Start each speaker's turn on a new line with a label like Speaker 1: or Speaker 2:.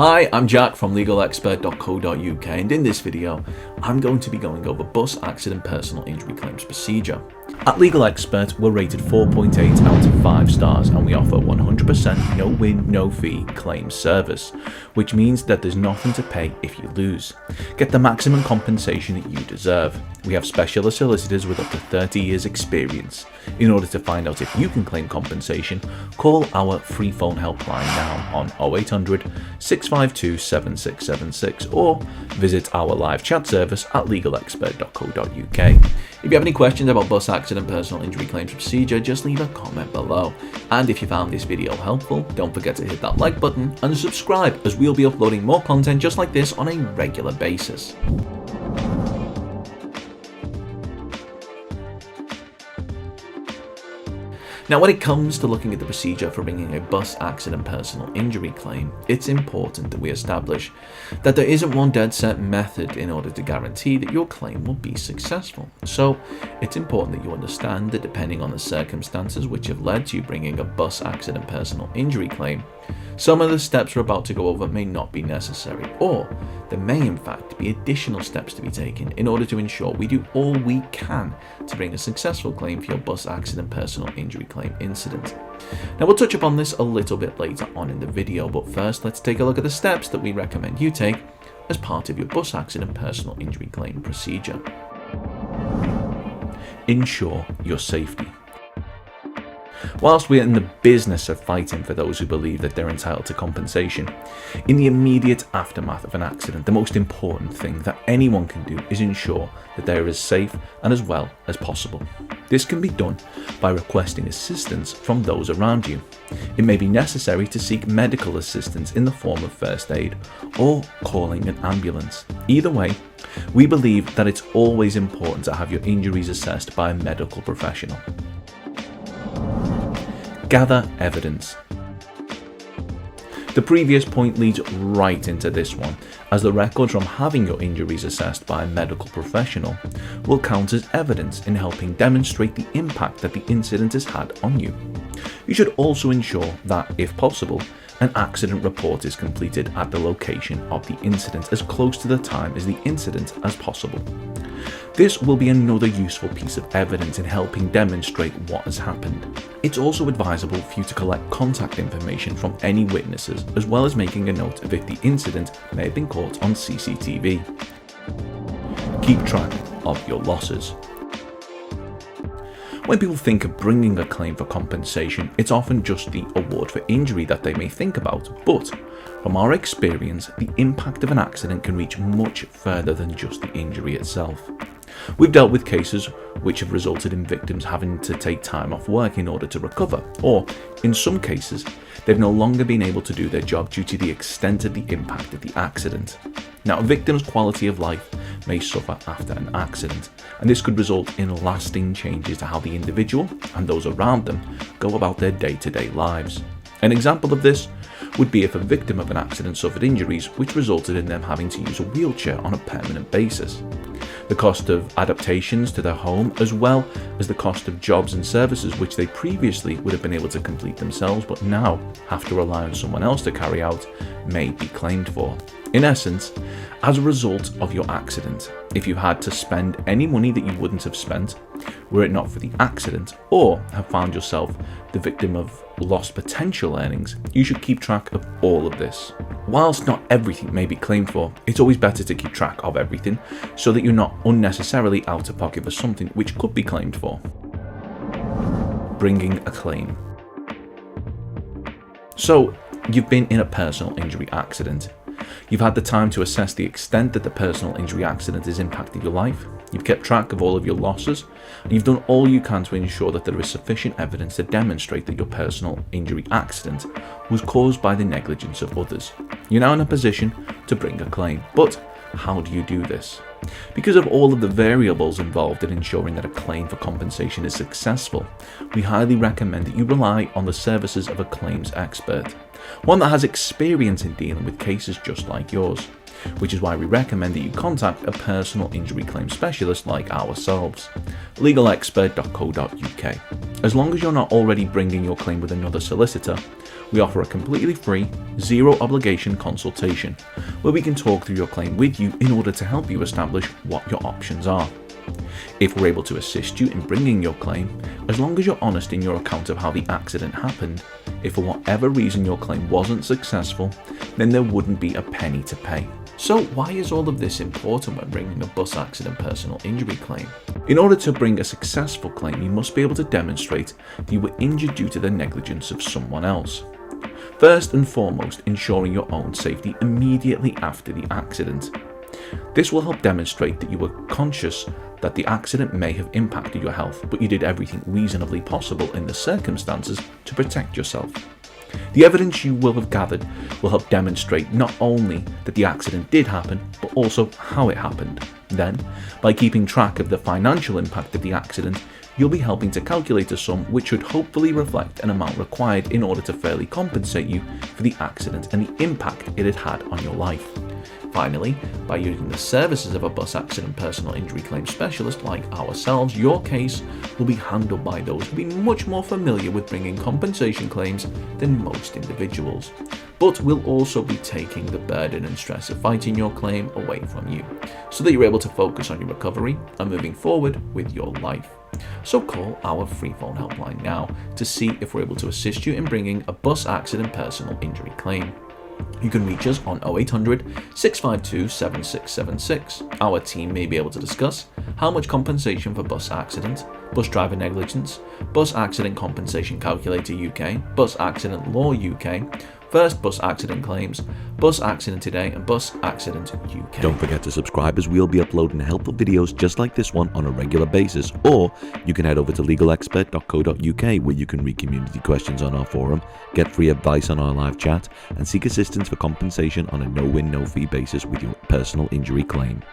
Speaker 1: Hi, I'm Jack from legalexpert.co.uk, and in this video, I'm going to be going over bus accident personal injury claims procedure. At Legal Expert, we're rated 4.8 out of 5 stars, and we offer 100% no win, no fee claims service, which means that there's nothing to pay if you lose. Get the maximum compensation that you deserve. We have specialist solicitors with up to 30 years experience. In order to find out if you can claim compensation, call our free phone helpline now on 0800 652 7676 or visit our live chat service at legalexpert.co.uk. If you have any questions about bus accident personal injury claims procedure, just leave a comment below. And if you found this video helpful, don't forget to hit that like button and subscribe, as we'll be uploading more content just like this on a regular basis. Now, when it comes to looking at the procedure for bringing a bus accident personal injury claim, it's important that we establish that there isn't one dead set method in order to guarantee that your claim will be successful. So it's important that you understand that depending on the circumstances which have led to you bringing a bus accident personal injury claim, some of the steps we're about to go over may not be necessary, or there may in fact be additional steps to be taken in order to ensure we do all we can to bring a successful claim for your bus accident personal injury claim incident. Now, we'll touch upon this a little bit later on in the video, but first let's take a look at the steps that we recommend you take as part of your bus accident personal injury claim procedure. Ensure your safety. Whilst we're in the business of fighting for those who believe that they're entitled to compensation, in the immediate aftermath of an accident, the most important thing that anyone can do is ensure that they are as safe and as well as possible. This can be done by requesting assistance from those around you. It may be necessary to seek medical assistance in the form of first aid or calling an ambulance. Either way, we believe that it's always important to have your injuries assessed by a medical professional. Gather evidence. The previous point leads right into this one, as the records from having your injuries assessed by a medical professional will count as evidence in helping demonstrate the impact that the incident has had on you. You should also ensure that, if possible, an accident report is completed at the location of the incident as close to the time as the incident as possible. This will be another useful piece of evidence in helping demonstrate what has happened. It's also advisable for you to collect contact information from any witnesses, as well as making a note of if the incident may have been caught on CCTV. Keep track of your losses. When people think of bringing a claim for compensation, it's often just the award for injury that they may think about, but from our experience, the impact of an accident can reach much further than just the injury itself. We've dealt with cases which have resulted in victims having to take time off work in order to recover, or in some cases, they've no longer been able to do their job due to the extent of the impact of the accident. Now, a victim's quality of life may suffer after an accident, and this could result in lasting changes to how the individual and those around them go about their day-to-day lives. An example of this would be if a victim of an accident suffered injuries which resulted in them having to use a wheelchair on a permanent basis. The cost of adaptations to their home, as well as the cost of jobs and services which they previously would have been able to complete themselves but now have to rely on someone else to carry out, may be claimed for. In essence, as a result of your accident, if you had to spend any money that you wouldn't have spent were it not for the accident, or have found yourself the victim of lost potential earnings, you should keep track of all of this. Whilst not everything may be claimed for, it's always better to keep track of everything so that you're not unnecessarily out of pocket for something which could be claimed for. Bringing a claim. So, you've been in a personal injury accident. You've had the time to assess the extent that the personal injury accident has impacted your life. You've kept track of all of your losses, and you've done all you can to ensure that there is sufficient evidence to demonstrate that your personal injury accident was caused by the negligence of others. You're now in a position to bring a claim. But how do you do this? Because of all of the variables involved in ensuring that a claim for compensation is successful, we highly recommend that you rely on the services of a claims expert, one that has experience in dealing with cases just like yours, which is why we recommend that you contact a personal injury claim specialist like ourselves, legalexpert.co.uk. As long as you're not already bringing your claim with another solicitor, We offer a completely free, zero obligation consultation where we can talk through your claim with you in order to help you establish what your options are. If we're able to assist you in bringing your claim, as long as you're honest in your account of how the accident happened, if for whatever reason your claim wasn't successful, then there wouldn't be a penny to pay. So why is all of this important when bringing a bus accident personal injury claim? In order to bring a successful claim, you must be able to demonstrate that you were injured due to the negligence of someone else. First and foremost, ensuring your own safety immediately after the accident. This will help demonstrate that you were conscious that the accident may have impacted your health, but you did everything reasonably possible in the circumstances to protect yourself. The evidence you will have gathered will help demonstrate not only that the accident did happen, but also how it happened. Then, by keeping track of the financial impact of the accident, you'll be helping to calculate a sum which should hopefully reflect an amount required in order to fairly compensate you for the accident and the impact it had had on your life. Finally, by using the services of a bus accident personal injury claim specialist like ourselves, your case will be handled by those who will be much more familiar with bringing compensation claims than most individuals. But we'll also be taking the burden and stress of fighting your claim away from you, so that you're able to focus on your recovery and moving forward with your life. So call our free phone helpline now to see if we're able to assist you in bringing a bus accident personal injury claim. You can reach us on 0800 652 7676. Our team may be able to discuss how much compensation for bus accident, bus driver negligence, bus accident compensation calculator UK, bus accident law UK, first bus accident claims, bus accident today, and bus accident UK.
Speaker 2: Don't forget to subscribe, as we'll be uploading helpful videos just like this one on a regular basis, or you can head over to legalexpert.co.uk where you can read community questions on our forum, get free advice on our live chat, and seek assistance for compensation on a no-win, no-fee basis with your personal injury claim.